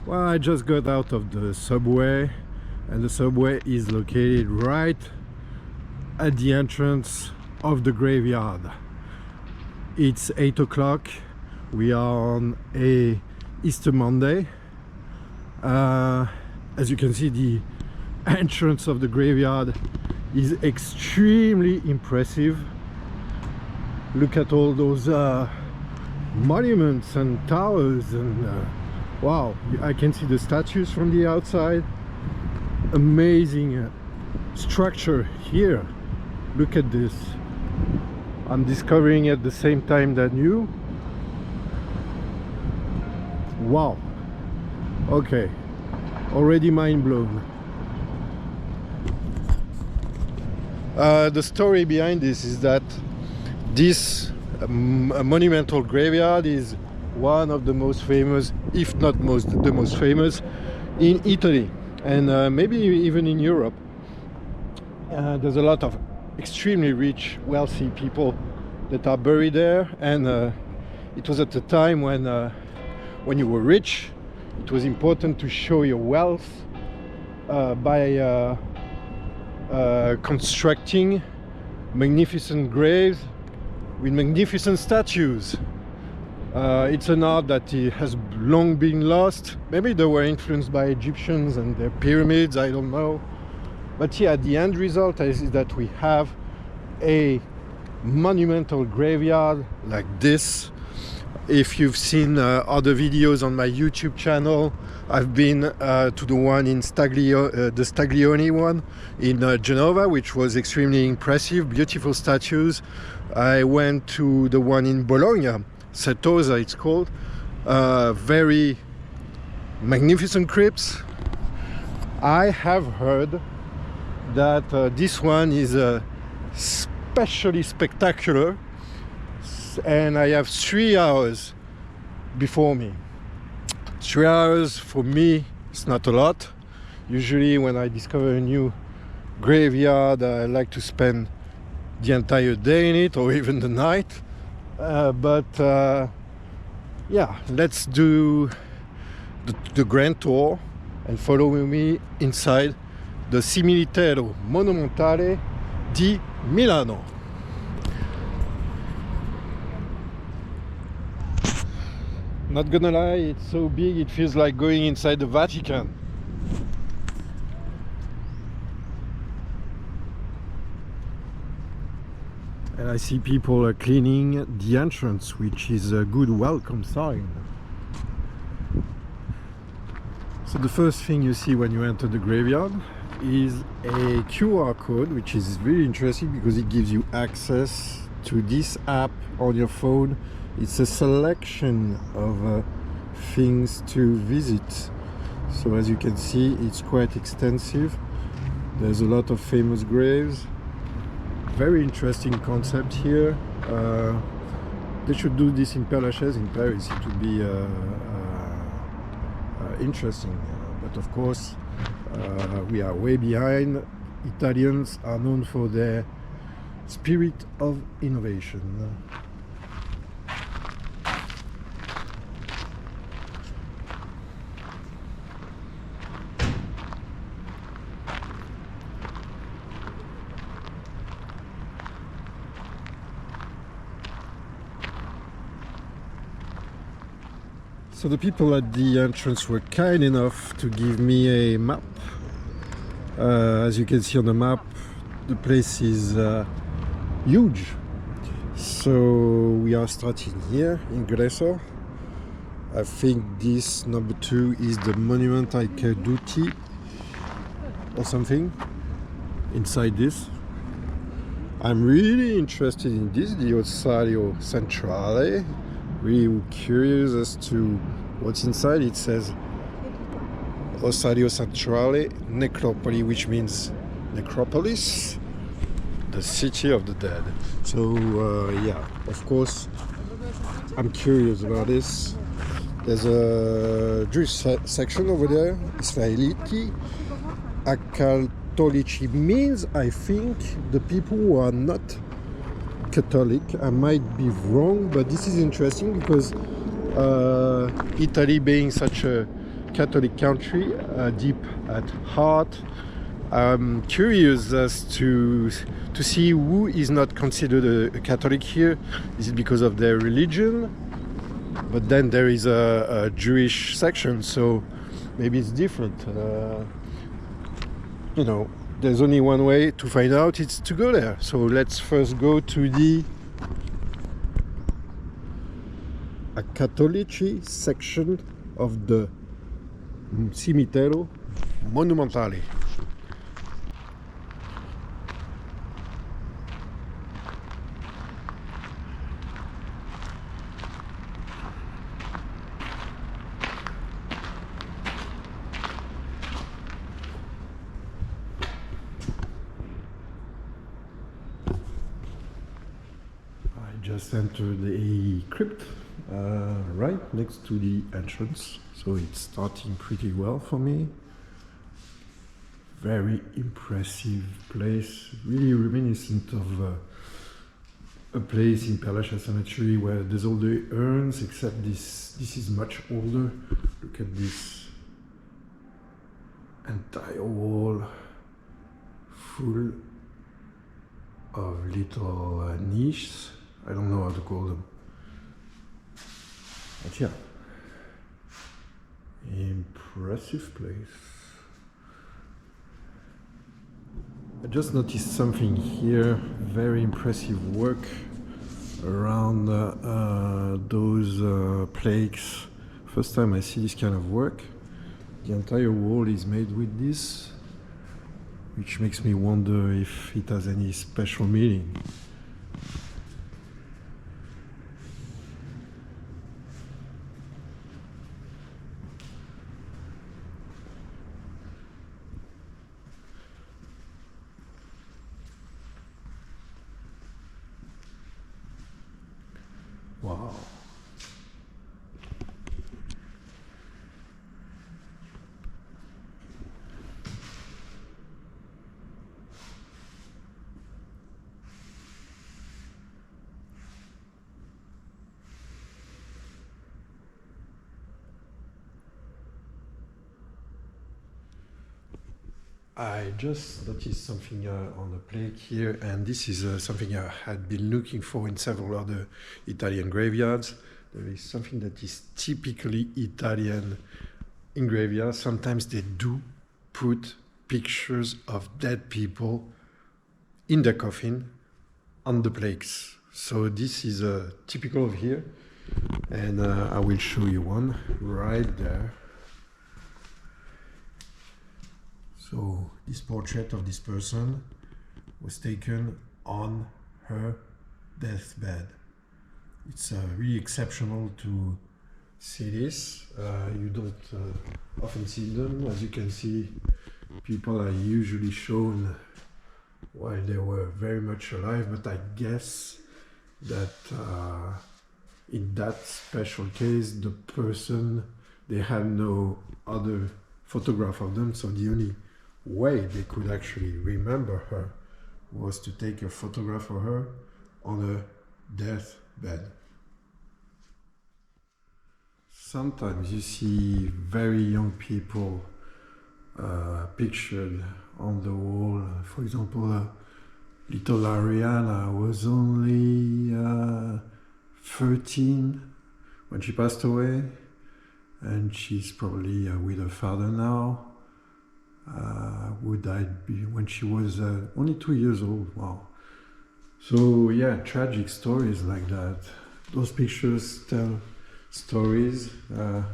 Well, I just got out of the subway, and the subway is located right at the entrance of the graveyard. It's 8 o'clock. We are on a Easter Monday. As you can see, the entrance of the graveyard is extremely impressive. Look at all those monuments and towers, and wow, I can see the statues from the outside. Amazing structure here. Look at this. I'm discovering at the same time that you. Wow. Okay, already mind blown. The story behind this is that this monumental graveyard is one of the most famous, if not the most famous, in Italy, and maybe even in Europe. There's a lot of extremely rich, wealthy people that are buried there, and it was at a time when you were rich. It was important to show your wealth by constructing magnificent graves with magnificent statues. It's an art that has long been lost. Maybe they were influenced by Egyptians and their pyramids, I don't know. But yeah, the end result is that we have a monumental graveyard like this. If you've seen other videos on my YouTube channel, I've been to the one in the Staglione one in Genova, which was extremely impressive, beautiful statues. I went to the one in Bologna, Certosa it's called, very magnificent crypts. I have heard that this one is especially spectacular, and I have 3 hours before me. 3 hours for me is not a lot. Usually when I discover a new graveyard, I like to spend the entire day in it, or even the night. Yeah, let's do the grand tour and follow me inside the Cimitero Monumentale di Milano. Not gonna lie, it's so big it feels like going inside the Vatican. And I see people cleaning the entrance, which is a good welcome sign. So the first thing you see when you enter the graveyard is a QR code, which is really interesting because it gives you access to this app on your phone. It's a selection of things to visit. So as you can see, it's quite extensive. There's a lot of famous graves. Very interesting concept here. They should do this in Père Lachaise in Paris. It would be interesting. But of course, we are way behind. Italians are known for their spirit of innovation. So the people at the entrance were kind enough to give me a map. As you can see on the map, the place is huge. So we are starting here in Ingresso. I think this number 2 is the Monumental Caduti or something inside this. I'm really interested in this, the Ossario Centrale. Really curious as to what's inside. It says Ossario Centrale Necropoli, which means necropolis, the city of the dead. So yeah, of course I'm curious about this. There's a Jewish section over there, Israeliti. Cattolici means, I think, the people who are not Catholic. I might be wrong, but this is interesting because Italy being such a Catholic country, deep at heart. I'm curious as to see who is not considered a Catholic here. Is it because of their religion? But then there is a Jewish section, so maybe it's different. You know, there's only one way to find out, it's to go there. So let's first go to the Cattolici section of the Cimitero Monumentale. Just entered a crypt right next to the entrance, so it's starting pretty well for me. Very impressive place, really reminiscent of a place in Cemetary where there's all the urns, except this is much older. Look at this entire wall full of little niches. I don't know how to call them. But yeah, impressive place. I just noticed something here, very impressive work around those plaques. First time I see this kind of work. The entire wall is made with this, which makes me wonder if it has any special meaning. Wow. I just noticed something on the plaque here, and this is something I had been looking for in several other Italian graveyards. There is something that is typically Italian in graveyards. Sometimes they do put pictures of dead people in the coffin on the plaques. So this is typical of here, and I will show you one right there. So this portrait of this person was taken on her deathbed. It's really exceptional to see this. You don't often see them. As you can see, people are usually shown while they were very much alive, but I guess that in that special case, the person, they had no other photograph of them, so the only way they could actually remember her was to take a photograph of her on her deathbed. Sometimes you see very young people pictured on the wall. For example, little Ariana was only 13 when she passed away, and she's probably with her father now. Who died when she was only 2 years old. Wow. So yeah, tragic stories like that. Those pictures tell stories. You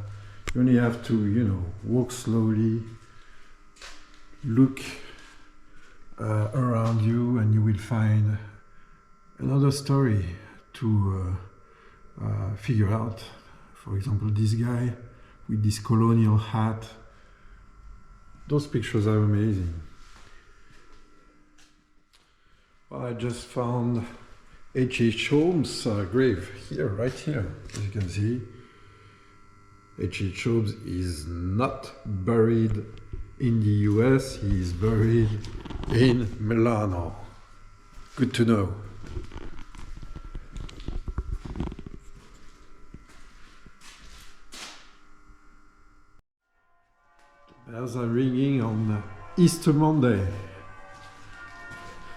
only have to, you know, walk slowly, look around you, and you will find another story to figure out. For example, this guy with this colonial hat. Those pictures are amazing. Well, I just found H.H. Holmes' grave here, right here. As you can see, H.H. Holmes is not buried in the US, he is buried in Milano. Good to know. Bells are ringing on Easter Monday,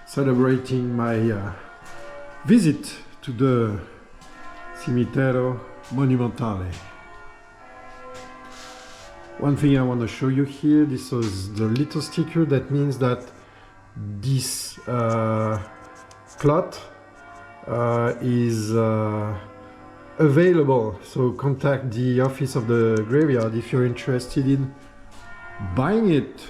celebrating my visit to the Cimitero Monumentale. One thing I want to show you here, this was the little sticker that means that this plot is available, so contact the office of the graveyard if you're interested in buying it.